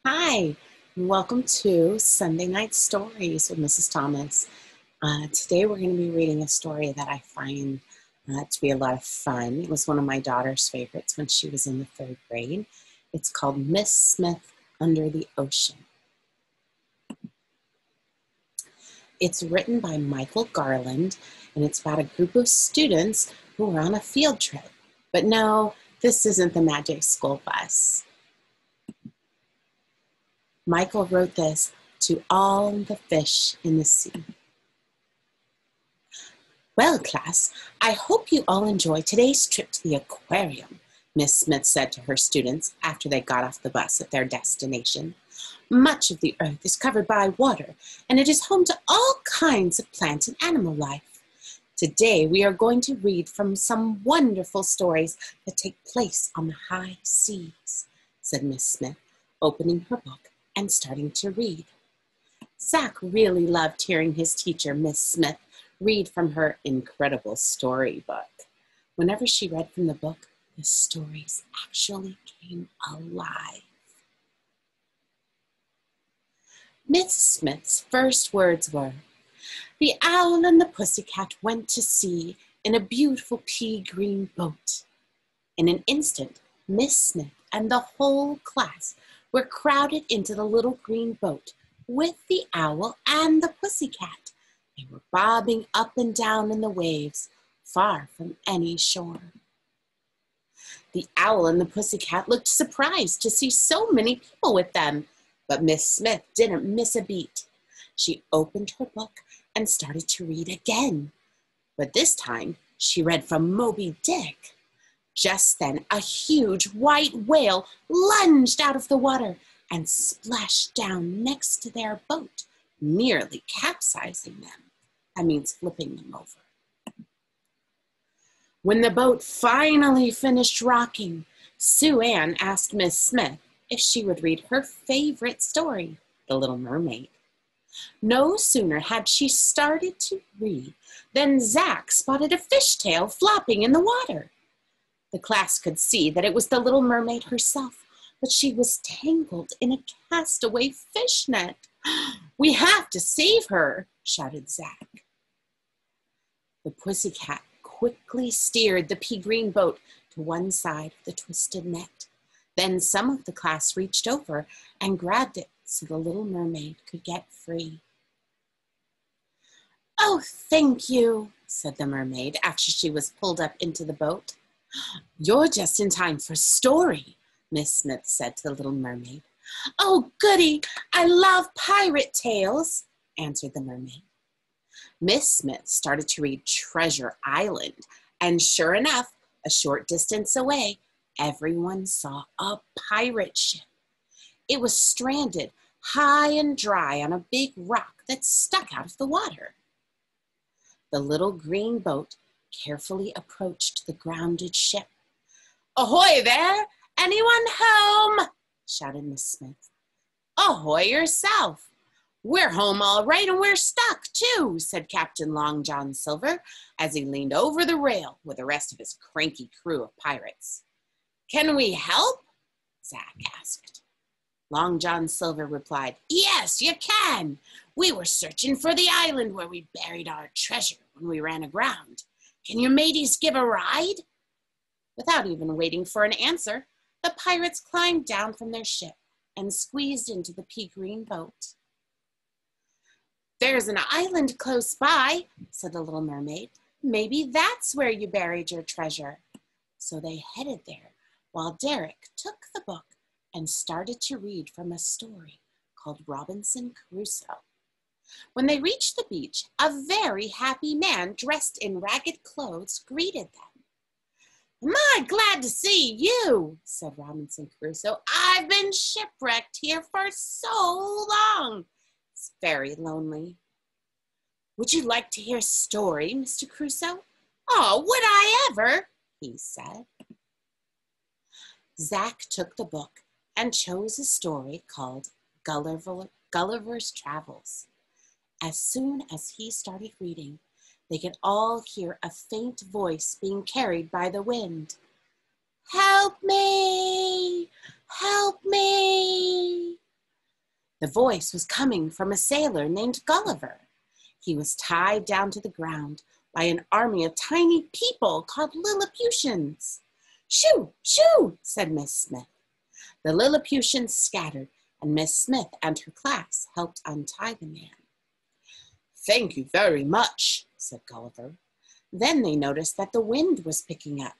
Hi, and welcome to Sunday Night Stories with Mrs. Thomas. Today we're going to be reading a story that I find to be a lot of fun. It was one of my daughter's favorites when she was in the third grade. It's called Miss Smith Under the Ocean. It's written by Michael Garland, and it's about a group of students who are on a field trip. But no, this isn't the Magic School Bus. Michael wrote this to all the fish in the sea. Well, class, I hope you all enjoy today's trip to the aquarium, Miss Smith said to her students after they got off the bus at their destination. Much of the earth is covered by water, and it is home to all kinds of plant and animal life. Today, we are going to read from some wonderful stories that take place on the high seas, said Miss Smith, opening her book and starting to read. Zach really loved hearing his teacher, Miss Smith, read from her incredible storybook. Whenever she read from the book, the stories actually came alive. Miss Smith's first words were, "The owl and the pussycat went to sea in a beautiful pea-green boat." In an instant, Miss Smith and the whole class were crowded into the little green boat with the owl and the pussycat. They were bobbing up and down in the waves, far from any shore. The owl and the pussycat looked surprised to see so many people with them, but Miss Smith didn't miss a beat. She opened her book and started to read again, but this time she read from Moby Dick. Just then, a huge white whale lunged out of the water and splashed down next to their boat, nearly capsizing them. That means flipping them over. When the boat finally finished rocking, Sue Ann asked Miss Smith if she would read her favorite story, The Little Mermaid. No sooner had she started to read than Zach spotted a fishtail flopping in the water. The class could see that it was the Little Mermaid herself, but she was tangled in a castaway fish net. "We have to save her," shouted Zach. The pussycat quickly steered the pea-green boat to one side of the twisted net. Then some of the class reached over and grabbed it so the Little Mermaid could get free. "Oh, thank you," said the mermaid after she was pulled up into the boat. "You're just in time for a story," Miss Smith said to the Little Mermaid. "Oh, goody, I love pirate tales," answered the mermaid. Miss Smith started to read Treasure Island, and sure enough, a short distance away, everyone saw a pirate ship. It was stranded high and dry on a big rock that stuck out of the water. The little green boat carefully approached the grounded ship. "Ahoy there! Anyone home?" shouted Miss Smith. "Ahoy yourself! We're home all right, and we're stuck, too," said Captain Long John Silver as he leaned over the rail with the rest of his cranky crew of pirates. "Can we help?" Zach asked. Long John Silver replied, "Yes, you can. We were searching for the island where we buried our treasure when we ran aground. Can your mateys give a ride?" Without even waiting for an answer, the pirates climbed down from their ship and squeezed into the pea-green boat. "There's an island close by," said the Little Mermaid. "Maybe that's where you buried your treasure." So they headed there while Derek took the book and started to read from a story called Robinson Crusoe. When they reached the beach, a very happy man dressed in ragged clothes greeted them. "Am I glad to see you," said Robinson Crusoe. "I've been shipwrecked here for so long. It's very lonely." "Would you like to hear a story, Mr. Crusoe?" "Oh, would I ever," he said. Zach took the book and chose a story called Gulliver's Travels. As soon as he started reading, they could all hear a faint voice being carried by the wind. "Help me! Help me!" The voice was coming from a sailor named Gulliver. He was tied down to the ground by an army of tiny people called Lilliputians. "Shoo, shoo," said Miss Smith. The Lilliputians scattered, and Miss Smith and her class helped untie the man. "Thank you very much," said Gulliver. Then they noticed that the wind was picking up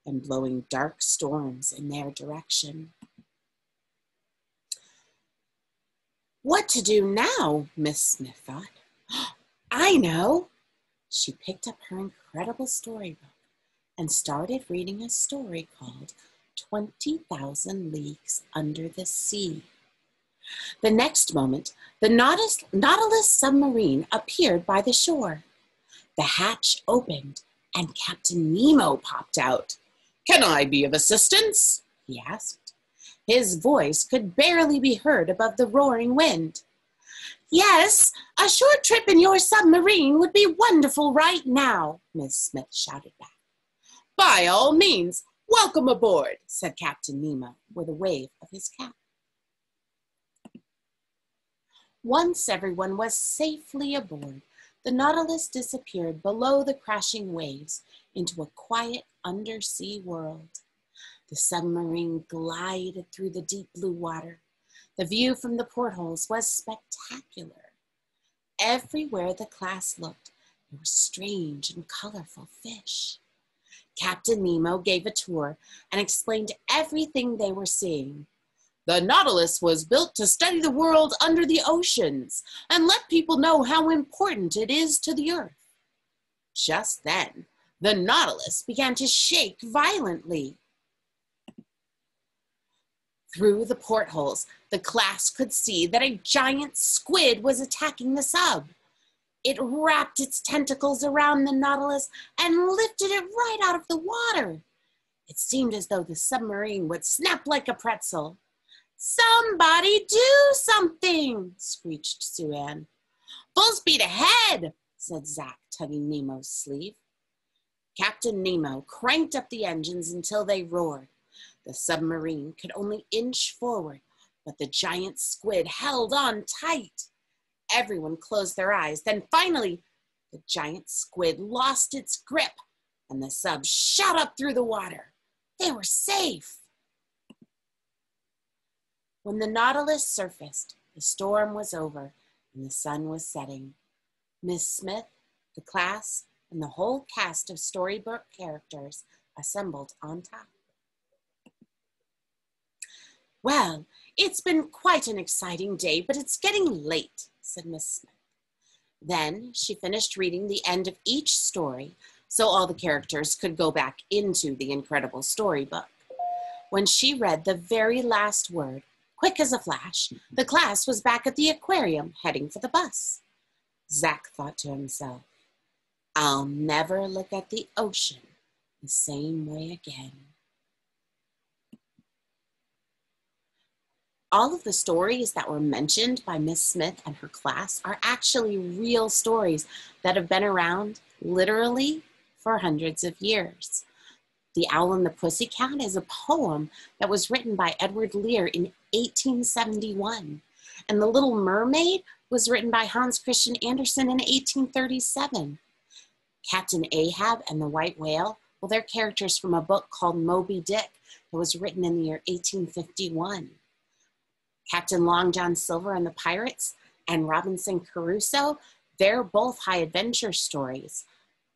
and blowing dark storms in their direction. What to do now? Miss Smith thought. I know. She picked up her incredible storybook and started reading a story called 20,000 Leagues Under the Sea. The next moment, the Nautilus submarine appeared by the shore. The hatch opened and Captain Nemo popped out. "Can I be of assistance?" he asked. His voice could barely be heard above the roaring wind. "Yes, a short trip in your submarine would be wonderful right now," Miss Smith shouted back. "By all means, welcome aboard," said Captain Nemo with a wave of his cap. Once everyone was safely aboard, the Nautilus disappeared below the crashing waves into a quiet undersea world. The submarine glided through the deep blue water. The view from the portholes was spectacular. Everywhere the class looked, there were strange and colorful fish. Captain Nemo gave a tour and explained everything they were seeing. "The Nautilus was built to study the world under the oceans and let people know how important it is to the earth." Just then, the Nautilus began to shake violently. Through the portholes, the class could see that a giant squid was attacking the sub. It wrapped its tentacles around the Nautilus and lifted it right out of the water. It seemed as though the submarine would snap like a pretzel. "Somebody do something!" screeched Sue Ann. "Full speed ahead!" said Zach, tugging Nemo's sleeve. Captain Nemo cranked up the engines until they roared. The submarine could only inch forward, but the giant squid held on tight. Everyone closed their eyes. Then finally, the giant squid lost its grip, and the sub shot up through the water. They were safe. When the Nautilus surfaced, the storm was over and the sun was setting. Miss Smith, the class, and the whole cast of storybook characters assembled on top. "Well, it's been quite an exciting day, but it's getting late," said Miss Smith. Then she finished reading the end of each story so all the characters could go back into the incredible storybook. When she read the very last word, quick as a flash, the class was back at the aquarium heading for the bus. Zach thought to himself, "I'll never look at the ocean the same way again." All of the stories that were mentioned by Miss Smith and her class are actually real stories that have been around literally for hundreds of years. The Owl and the Pussycat is a poem that was written by Edward Lear in 1871. And The Little Mermaid was written by Hans Christian Andersen in 1837. Captain Ahab and the White Whale, well, they're characters from a book called Moby Dick that was written in the year 1851. Captain Long John Silver and the Pirates and Robinson Crusoe, they're both high adventure stories.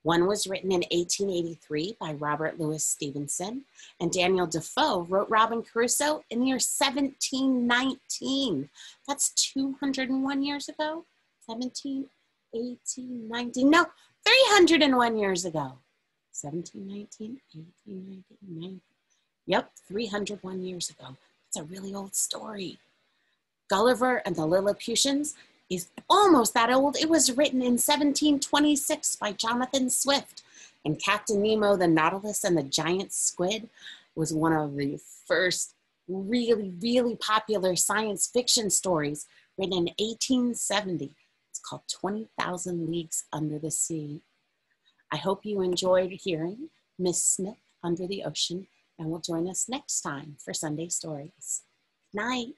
One was written in 1883 by Robert Louis Stevenson, and Daniel Defoe wrote Robinson Crusoe in the year 1719. That's 201 years ago? 17, 18, 19, no, 301 years ago. 1719, 1819, 19. Yep, 301 years ago. That's a really old story. Gulliver and the Lilliputians is almost that old. It was written in 1726 by Jonathan Swift. And Captain Nemo, the Nautilus, and the Giant Squid was one of the first really, really popular science fiction stories written in 1870. It's called 20,000 Leagues Under the Sea. I hope you enjoyed hearing Miss Smith Under the Ocean and will join us next time for Sunday Stories. Good night.